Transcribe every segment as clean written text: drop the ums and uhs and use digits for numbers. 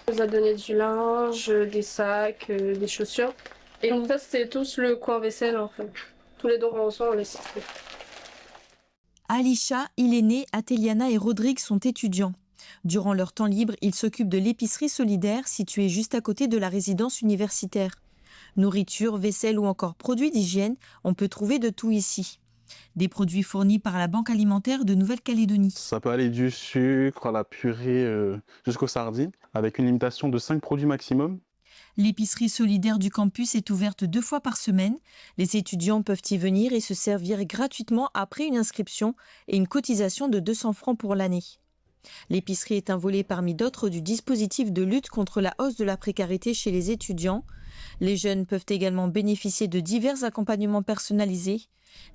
On nous a donné du linge, des sacs, des chaussures. Et donc ça, c'était tous le coin vaisselle en fait. Tous les dons qu'on reçoit, on les cite. Alisha, Iléné, Ateliana et Rodrigue sont étudiants. Durant leur temps libre, ils s'occupent de l'épicerie solidaire située juste à côté de la résidence universitaire. Nourriture, vaisselle ou encore produits d'hygiène, on peut trouver de tout ici. Des produits fournis par la Banque alimentaire de Nouvelle-Calédonie. Ça peut aller du sucre à la purée jusqu'aux sardines, avec une limitation de 5 produits maximum. L'épicerie solidaire du campus est ouverte 2 fois par semaine. Les étudiants peuvent y venir et se servir gratuitement après une inscription et une cotisation de 200 francs pour l'année. L'épicerie est un volet parmi d'autres du dispositif de lutte contre la hausse de la précarité chez les étudiants. Les jeunes peuvent également bénéficier de divers accompagnements personnalisés.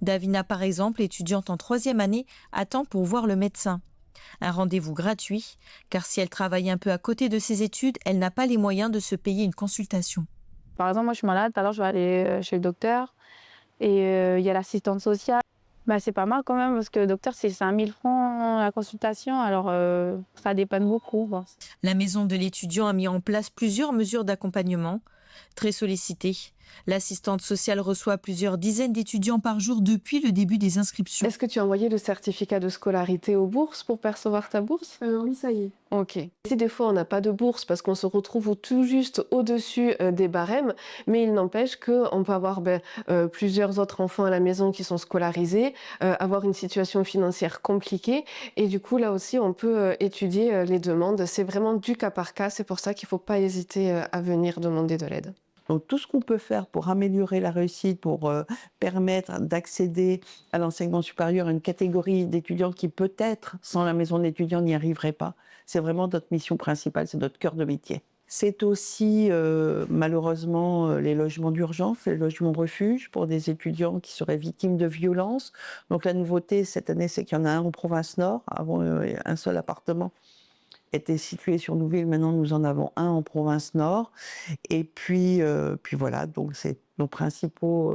Davina, par exemple, étudiante en 3e année, attend pour voir le médecin. Un rendez-vous gratuit, car si elle travaille un peu à côté de ses études, elle n'a pas les moyens de se payer une consultation. Par exemple, moi je suis malade, alors je vais aller chez le docteur et il y a l'assistante sociale. C'est pas mal quand même parce que le docteur c'est 5000 francs la consultation, alors ça dépanne beaucoup. Bon. La maison de l'étudiant a mis en place plusieurs mesures d'accompagnement. Très sollicitée, l'assistante sociale reçoit plusieurs dizaines d'étudiants par jour depuis le début des inscriptions. Est-ce que tu as envoyé le certificat de scolarité aux bourses pour percevoir ta bourse? Oui, ça y est. Ok. Si des fois on n'a pas de bourse parce qu'on se retrouve tout juste au-dessus des barèmes, mais il n'empêche qu'on peut avoir plusieurs autres enfants à la maison qui sont scolarisés, avoir une situation financière compliquée, et du coup là aussi on peut étudier les demandes. C'est vraiment du cas par cas, c'est pour ça qu'il ne faut pas hésiter à venir demander de l'aide. Donc tout ce qu'on peut faire pour améliorer la réussite, pour permettre d'accéder à l'enseignement supérieur à une catégorie d'étudiants qui peut-être, sans la maison d'étudiants, n'y arriverait pas, c'est vraiment notre mission principale, c'est notre cœur de métier. C'est aussi malheureusement les logements d'urgence, les logements refuges pour des étudiants qui seraient victimes de violences. Donc la nouveauté cette année, c'est qu'il y en a un en province nord, avant un seul appartement était situé sur Nouville, maintenant nous en avons un en province nord. Et puis voilà, donc c'est nos principaux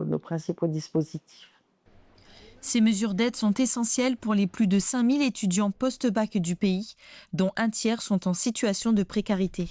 dispositifs. Ces mesures d'aide sont essentielles pour les plus de 5000 étudiants post-bac du pays, dont un tiers sont en situation de précarité.